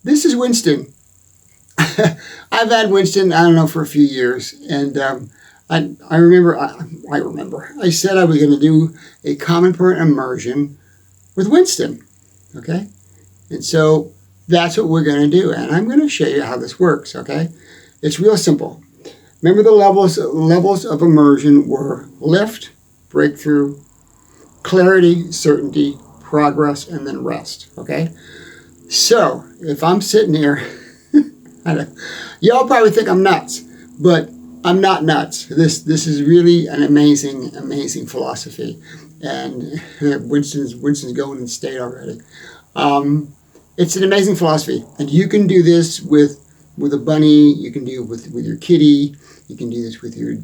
this is Winston. I've had Winston, I don't know, for a few years. And I remember, I said I was going to do a common point immersion with Winston. Okay? And so that's what we're going to do. And I'm going to show you how this works. Okay? It's real simple. Remember the levels of immersion were lift, breakthrough, clarity, certainty, progress, and then rest. Okay? So if I'm sitting here, y'all probably think I'm nuts, but I'm not nuts. This is really an amazing philosophy, and Winston's going in state already. It's an amazing philosophy, and you can do this with a bunny. You can do it with your kitty. You can do this with your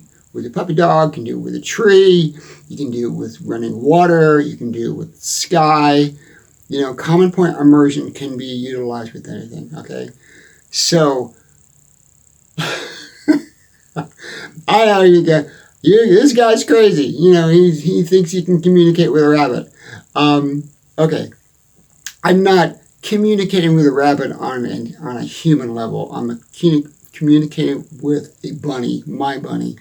puppy dog. You can do it with a tree. You can do it with running water. You can do it with sky. Common point immersion can be utilized with anything. Okay. So, I know you go, this guy's crazy. He thinks he can communicate with a rabbit. Okay. I'm not communicating with a rabbit on a human level. I'm communicating with a bunny, my bunny,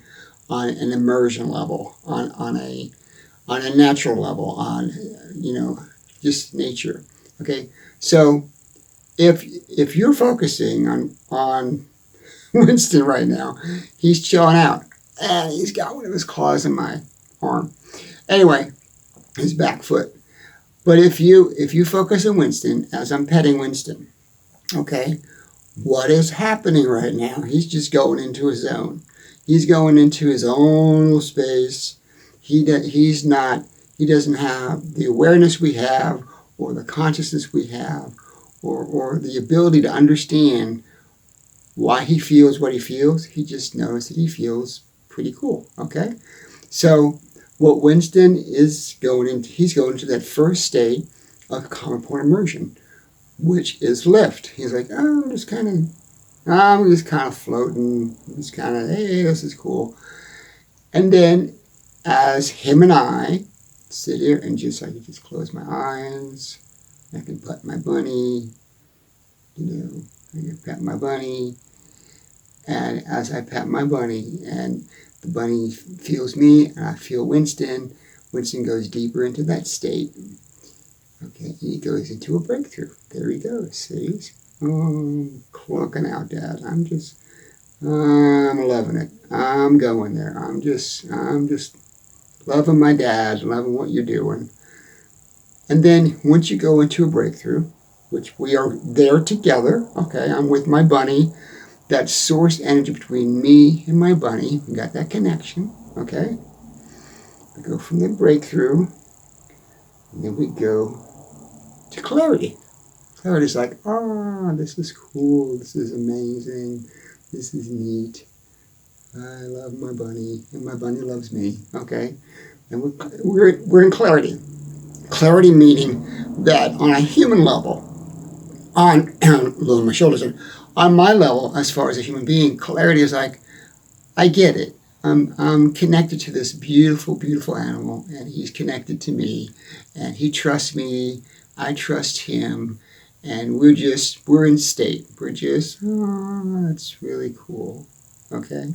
on an immersion level, on a natural level, on, just nature. Okay. So, if you're focusing on Winston right now, he's chilling out, and he's got one of his claws in my arm. Anyway, his back foot. But if you focus on Winston as I'm petting Winston, okay, what is happening right now? He's just going into his zone. He's going into his own little space. He doesn't have the awareness we have, or the consciousness we have, or the ability to understand why he feels what he feels. He just knows that he feels pretty cool, okay? So what Winston is he's going to that first state of common point immersion, which is lift. He's like, I'm just kind of floating. I'm just kind of, hey, this is cool. And then as him and I sit here and I can just close my eyes, I can pet my bunny, I can pet my bunny, and as I pet my bunny, and the bunny feels me, and I feel Winston goes deeper into that state. Okay, he goes into a breakthrough. There he goes. See? Clunking out, Dad. I'm loving it. I'm going there. I'm just loving my dad, loving what you're doing. And then once you go into a breakthrough, which we are there together, okay, I'm with my bunny, that source energy between me and my bunny, we got that connection, okay? We go from the breakthrough, and then we go to clarity. Clarity is like, this is cool, this is amazing, this is neat. I love my bunny, and my bunny loves me, okay? And we're in clarity. Clarity meaning that on a human level, lower my shoulders, on my level, as far as a human being, clarity is like, I get it. I'm connected to this beautiful, beautiful animal, and he's connected to me, and he trusts me, I trust him, and we're in state. We're just, that's really cool, okay?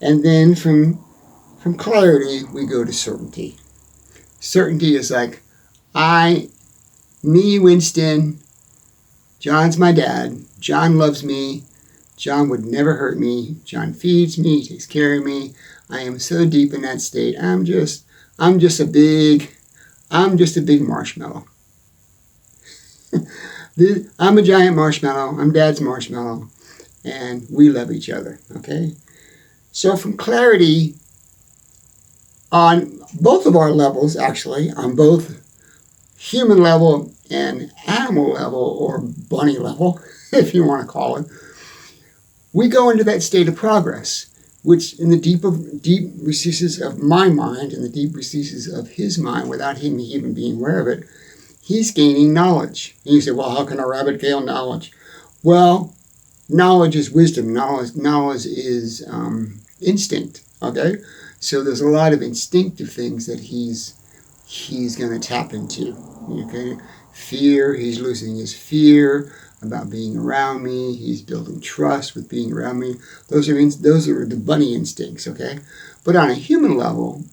And then from clarity, we go to certainty. Certainty is like, me, Winston, John's my dad, John loves me, John would never hurt me, John feeds me, takes care of me, I am so deep in that state, I'm just a big marshmallow. I'm a giant marshmallow, I'm Dad's marshmallow, and we love each other, okay? So from clarity, on both of our levels, actually, on both human level and animal level, or bunny level, if you want to call it, we go into that state of progress, which in the deep recesses of my mind, and the deep recesses of his mind, without him even being aware of it, he's gaining knowledge. And you say, well, how can a rabbit gain knowledge? Well, knowledge is wisdom. Knowledge is instinct, okay? So there's a lot of instinctive things that he's going to tap into, okay? fear. He's losing his fear about being around me. He's building trust with being around me. Those are the bunny instincts, okay? But on a human level,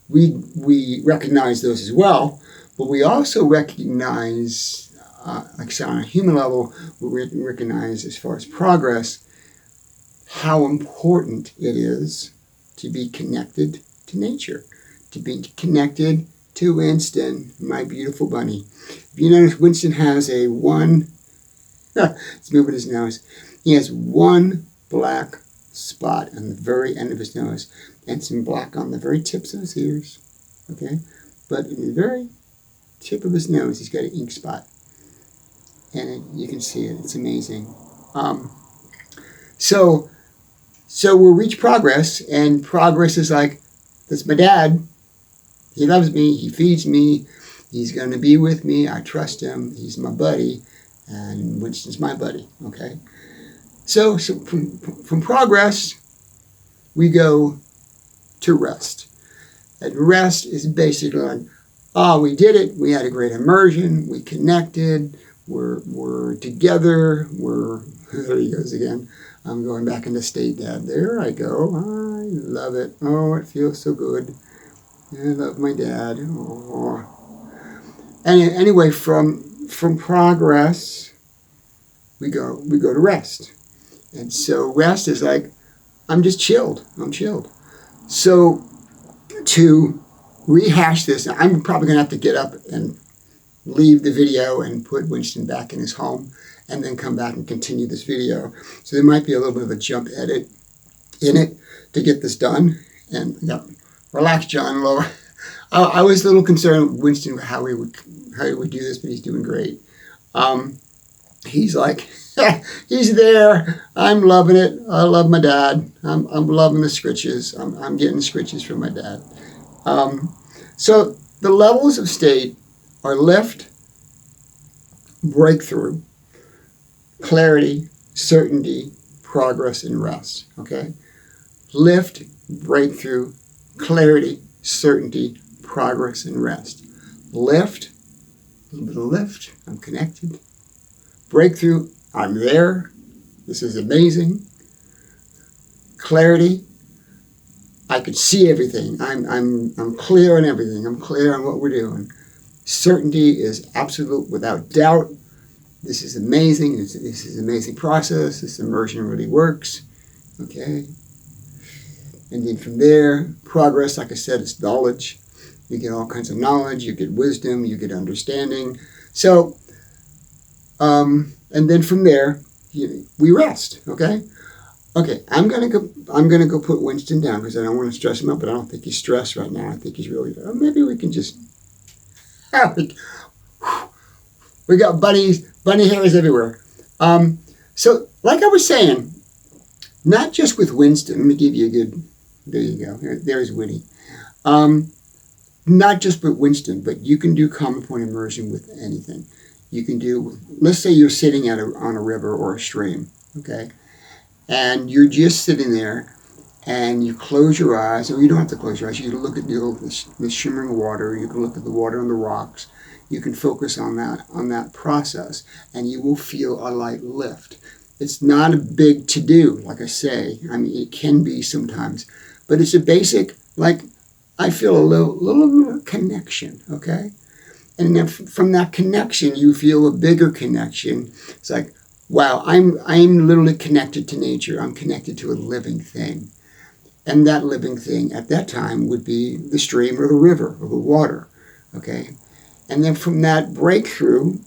we recognize those as well, but we also recognize, like I said, on a human level, we recognize as far as progress, how important it is to be connected to nature, to be connected to Winston, my beautiful bunny. If you notice, Winston has he's moving his nose. He has one black spot on the very end of his nose and some black on the very tips of his ears, okay? But in the very tip of his nose, he's got an ink spot. And you can see it. It's amazing. So we'll reach progress, and progress is like, that's my dad. He loves me. He feeds me. He's going to be with me. I trust him. He's my buddy, and Winston's my buddy, okay? So from progress, we go to rest. And rest is basically like, oh, we did it. We had a great immersion. We connected. We're together. There he goes again. I'm going back into state, Dad. There I go. I love it. Oh, it feels so good. I love my dad. Oh. And anyway, from progress, we go to rest. And so rest is like, I'm just chilled. I'm chilled. So to rehash this, I'm probably going to have to get up and leave the video and put Winston back in his home and then come back and continue this video. So there might be a little bit of a jump edit in it to get this done. And yeah, relax, John. I was a little concerned with Winston, how he would do this, but he's doing great. He's like, he's there. I'm loving it. I love my dad. I'm loving the scritches. I'm getting scritches from my dad. So the levels of state are lift, breakthrough, clarity, certainty, progress, and rest. Okay? Lift, breakthrough, clarity, certainty, progress, and rest. Lift, a little bit of lift, I'm connected. Breakthrough, I'm there. This is amazing. Clarity, I could see everything. I'm clear on everything. I'm clear on what we're doing. Certainty is absolute, without doubt. This is amazing. This is an amazing process. This immersion really works. Okay. And then from there, progress, like I said, is knowledge. You get all kinds of knowledge. You get wisdom. You get understanding. So, and then from there, we rest. Okay. Okay, I'm gonna go put Winston down because I don't want to stress him out, but I don't think he's stressed right now. I think he's really. Maybe we can just. We got bunny hairs everywhere. So, like I was saying, not just with Winston. Let me give you a good. There you go. There's Winnie. Not just with Winston, but you can do common point immersion with anything. You can do. Let's say you're sitting on a river or a stream. Okay. And you're just sitting there, and you close your eyes, or you don't have to close your eyes. You can look at the shimmering water. You can look at the water on the rocks. You can focus on that process, and you will feel a light lift. It's not a big to-do, like I say. I mean, it can be sometimes, but it's a basic, like, I feel a little connection, okay? And then from that connection, you feel a bigger connection. It's like, wow, I'm literally connected to nature. I'm connected to a living thing. And that living thing at that time would be the stream or the river or the water, okay? And then from that breakthrough,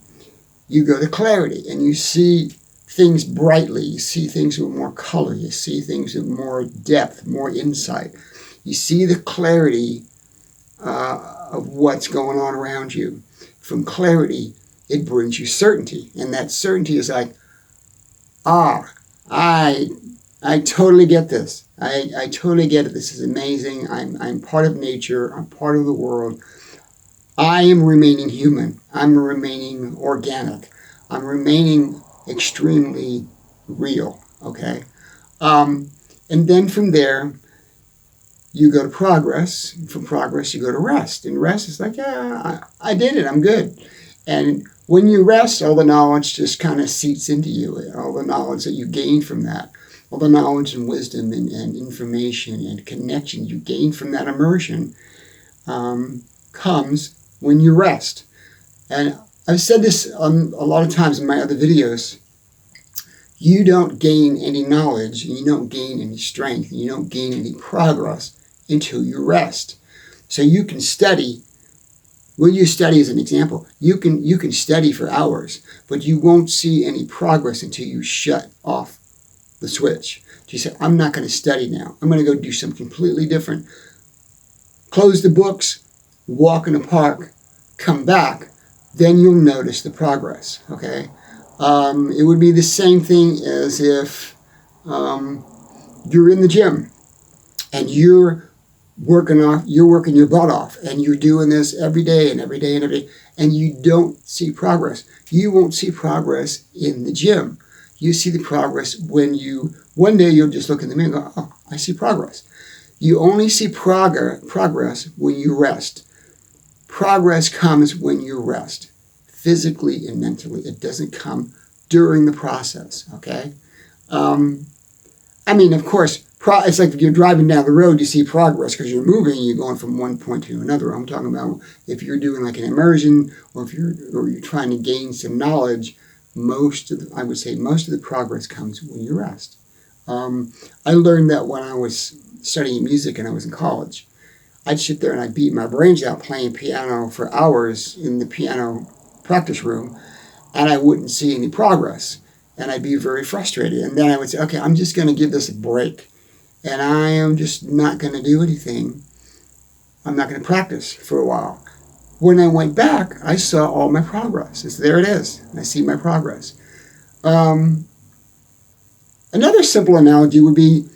you go to clarity and you see things brightly. You see things with more color. You see things with more depth, more insight. You see the clarity of what's going on around you. From clarity, it brings you certainty. And that certainty is like, I totally get this. I totally get it. This is amazing. I'm part of nature. I'm part of the world. I am remaining human. I'm remaining organic. I'm remaining extremely real. Okay. And then from there, you go to progress. From progress, you go to rest. And rest is like, yeah, I did it. I'm good. And when you rest, all the knowledge just kind of seeps into you. All the knowledge that you gain from that, all the knowledge and wisdom and information and connection you gain from that immersion comes when you rest. And I've said this a lot of times in my other videos. You don't gain any knowledge, and you don't gain any strength, and you don't gain any progress until you rest. So you can study. We'll use study as an example. You can study for hours, but you won't see any progress until you shut off the switch. You say, I'm not going to study now. I'm going to go do something completely different. Close the books, walk in the park, come back, then you'll notice the progress, okay? It would be the same thing as if you're in the gym and you're working your butt off, and you're doing this every day and every day and every day, and you don't see progress. You won't see progress in the gym. You see the progress when one day you'll just look in the mirror and go, oh, I see progress. You only see progress when you rest. Progress comes when you rest. Physically and mentally. It doesn't come during the process, okay? Of course, it's like if you're driving down the road, you see progress because you're moving, you're going from one point to another. I'm talking about if you're doing like an immersion, or if you're trying to gain some knowledge, most of the progress comes when you rest. I learned that when I was studying music and I was in college. I'd sit there and I'd beat my brains out playing piano for hours in the piano practice room, and I wouldn't see any progress, and I'd be very frustrated. And then I would say, okay, I'm just going to give this a break, and I am just not going to do anything. I'm not going to practice for a while. When I went back, I saw all my progress. There it is. I see my progress. Another simple analogy would be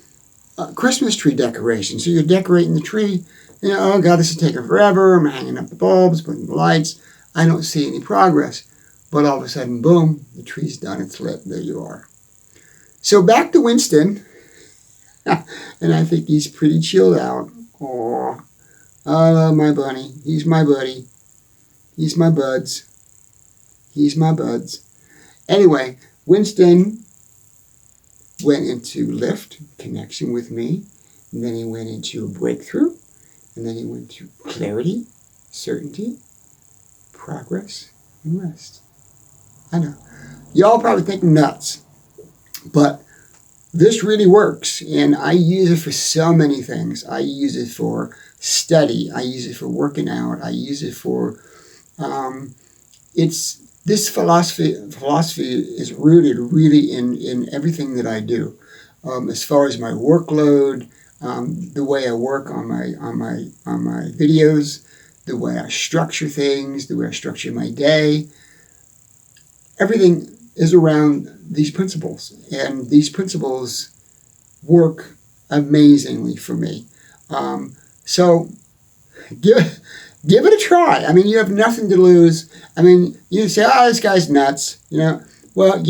Christmas tree decoration. So you're decorating the tree, oh God, this is taking forever. I'm hanging up the bulbs, putting the lights. I don't see any progress. But all of a sudden, boom, the tree's done. It's lit. There you are. So back to Winston. And I think he's pretty chilled out. Aw, I love my bunny. He's my buddy. He's my buds. He's my buds. Anyway, Winston went into lift, connection with me. And then he went into a breakthrough. And then he went to clarity, certainty, progress, and rest. I know. Y'all probably think I'm nuts. But this really works. And I use it for so many things. I use it for study. I use it for working out. I use it for... This philosophy is rooted really in everything that I do. As far as my workload, the way I work on my videos, the way I structure things, the way I structure my day, everything is around these principles, and these principles work amazingly for me. So give it a try. I mean, you have nothing to lose. I mean, you say, oh, this guy's nuts. Well,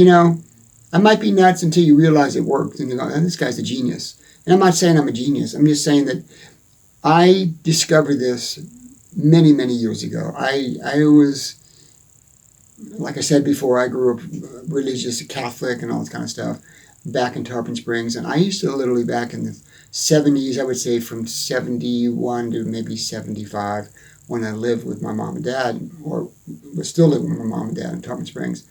I might be nuts until you realize it works, and you go, oh, this guy's a genius. And I'm not saying I'm a genius. I'm just saying that I discovered this many, many years ago. I was, like I said before, I grew up religious, Catholic, and all this kind of stuff back in Tarpon Springs. And I used to literally back in the 70s, I would say from 71 to maybe 75, when I lived with my mom and dad, or was still living with my mom and dad in Tarpon Springs,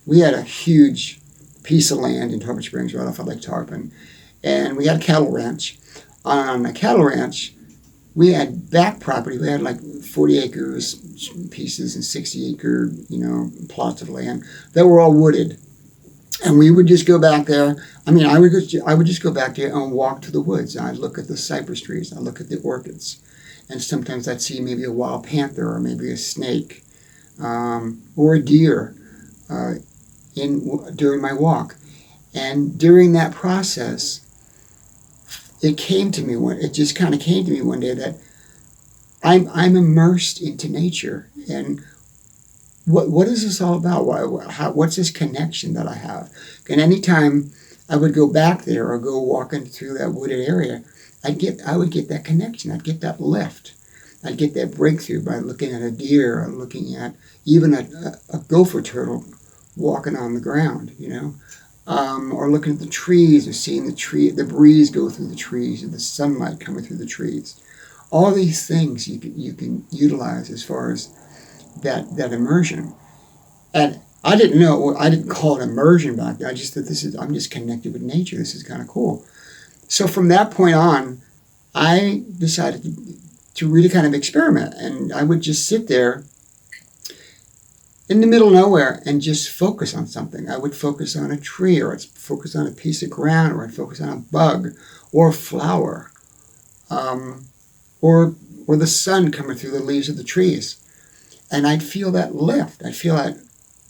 we had a huge piece of land in Tarpon Springs right off of Lake Tarpon, and we had a cattle ranch. On the cattle ranch, we had back property. We had like 40 acres pieces and 60 acre, plots of land that were all wooded. And we would just go back there. I mean, I would just go back there and walk to the woods. I'd look at the cypress trees. I'd look at the orchids. And sometimes I'd see maybe a wild panther or maybe a snake or a deer during my walk. And during that process, it just kind of came to me one day that I'm immersed into nature. And what is this all about? What's this connection that I have? And anytime I would go back there or go walking through that wooded area, I would get that connection. I'd get that lift. I'd get that breakthrough by looking at a deer or looking at even a gopher turtle walking on the ground, or looking at the trees or seeing the breeze go through the trees or the sunlight coming through the trees. All these things you can utilize as far as that immersion. And I didn't call it immersion back then. I just thought I'm just connected with nature. This is kind of cool. So from that point on, I decided to really kind of experiment. And I would just sit there in the middle of nowhere and just focus on something. I would focus on a tree, or I'd focus on a piece of ground, or I'd focus on a bug or a flower, or the sun coming through the leaves of the trees. And I'd feel that lift. I'd feel that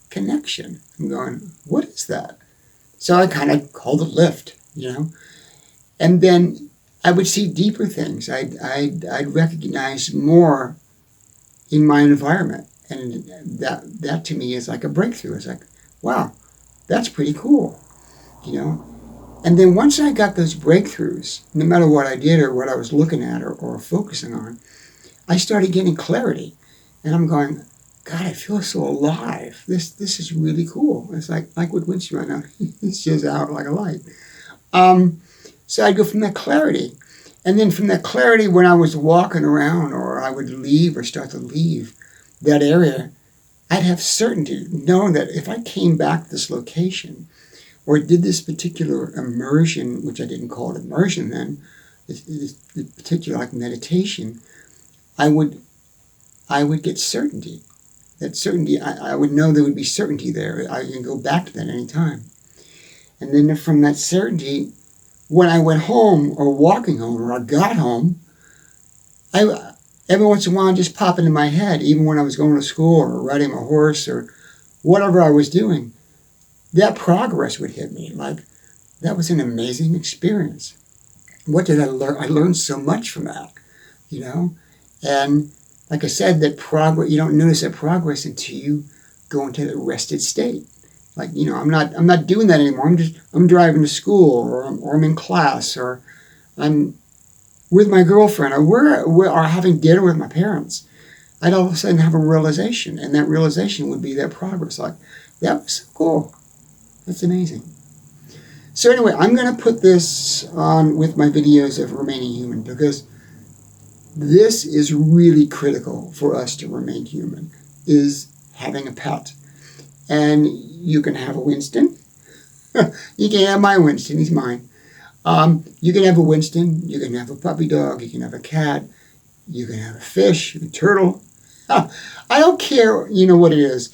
connection. I'm going, what is that? So I kind of called it lift, And then I would see deeper things. I'd recognize more in my environment. And that to me is like a breakthrough. It's like, wow, that's pretty cool, And then once I got those breakthroughs, no matter what I did or what I was looking at or focusing on, I started getting clarity. And I'm going, God, I feel so alive. This is really cool. It's like with Winston right now. It's just out like a light. So I'd go from that clarity. And then from that clarity, when I was walking around or I would leave or start to leave that area, I'd have certainty knowing that if I came back to this location or did this particular immersion, which I didn't call it immersion then, this particular like meditation, I would get certainty. That certainty, I would know there would be certainty there. I can go back to that anytime. And then from that certainty, when I went home or walking home or I got home, every once in a while just pop into my head, even when I was going to school or riding my horse or whatever I was doing, that progress would hit me. Like, that was an amazing experience. What did I learn? I learned so much from that, And like I said, that progress, you don't notice that progress until you go into that rested state. Like, I'm not doing that anymore. I'm driving to school or I'm in class or I'm with my girlfriend or we're having dinner with my parents. I'd all of a sudden have a realization, and that realization would be that progress. Like, that was so cool. That's amazing. So anyway, I'm going to put this on with my videos of remaining human because this is really critical for us to remain human, is having a pet. And you can have a Winston. You can have my Winston. He's mine. You can have a Winston. You can have a puppy dog. You can have a cat. You can have a fish, a turtle. I don't care, what it is.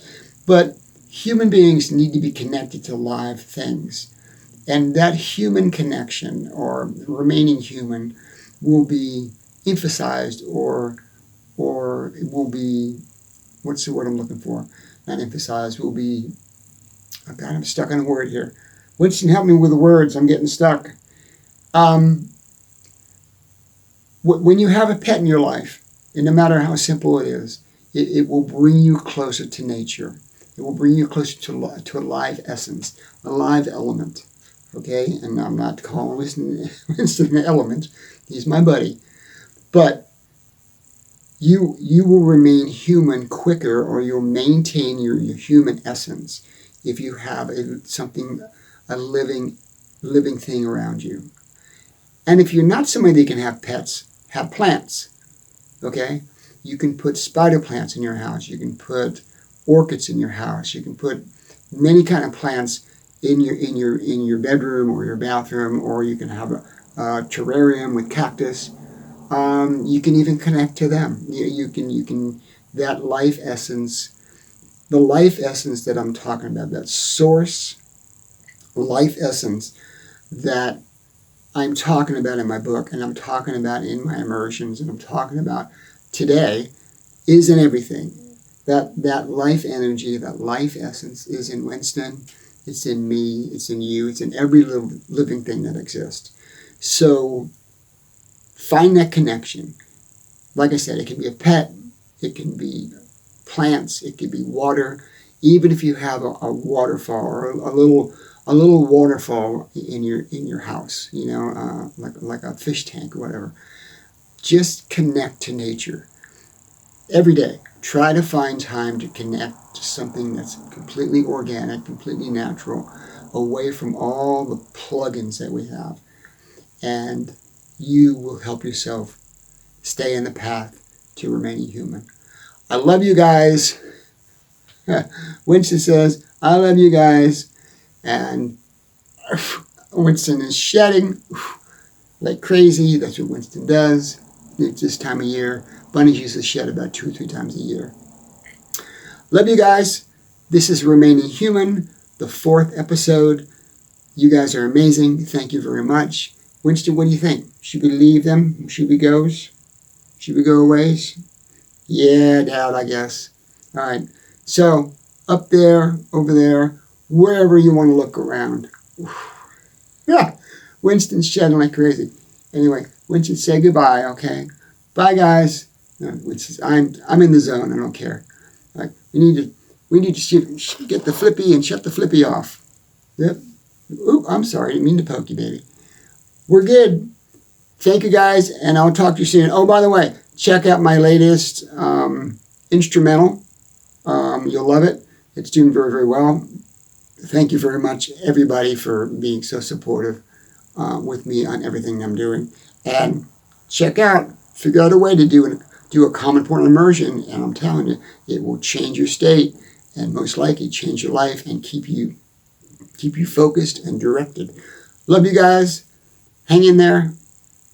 But human beings need to be connected to live things. And that human connection or remaining human will be emphasized or it will be, what's the word I'm looking for? Not emphasized, will be, oh God, I'm stuck on a word here. Winston, help me with the words. I'm getting stuck. When you have a pet in your life, and no matter how simple it is, it will bring you closer to nature. It will bring you closer to a live essence, a live element. Okay? And I'm not calling Winston an element. He's my buddy. But you will remain human quicker, or you'll maintain your human essence if you have a living thing around you. And if you're not somebody that can have pets, have plants. Okay? You can put spider plants in your house. You can put orchids in your house. You can put many kind of plants in your bedroom or your bathroom, or you can have a terrarium with cactus. You can even connect to them. You can that life essence, the life essence that I'm talking about, that source life essence that I'm talking about in my book, and I'm talking about in my immersions, and I'm talking about today, is in everything. That life energy, that life essence is in Winston, it's in me, it's in you, it's in every living thing that exists. So find that connection. Like I said, it can be a pet, it can be plants, it can be water. Even if you have a waterfall or a a little waterfall in your house, like a fish tank or whatever. Just connect to nature every day. Try to find time to connect to something that's completely organic, completely natural, away from all the plugins that we have. And you will help yourself stay in the path to remaining human. I love you guys. Winston says, I love you guys. And Winston is shedding like crazy. That's what Winston does. It's this time of year. Bunnies used to shed about 2 or 3 times a year. Love you guys. This is Remaining Human, the 4th episode. You guys are amazing. Thank you very much. Winston, what do you think? Should we leave them? Should we go? Should we go away? Yeah, Dad, I guess. All right. So, up there, over there, wherever you want to look around. Yeah, Winston's shedding like crazy. Anyway, Winston, say goodbye, okay? Bye, guys. No, Winston, I'm in the zone. I don't care. Like we need to get the flippy and shut the flippy off. Yep. Ooh, I'm sorry. I didn't mean to poke you, baby. We're good. Thank you, guys, and I'll talk to you soon. Oh, by the way, check out my latest instrumental. You'll love it. It's doing very, very well. Thank you very much, everybody, for being so supportive with me on everything I'm doing. And figure out a way to do a common point immersion, and I'm telling you, it will change your state and most likely change your life and keep you focused and directed. Love you guys. Hang in there.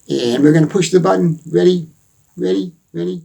And we're going to push the button. Ready? Ready? Ready?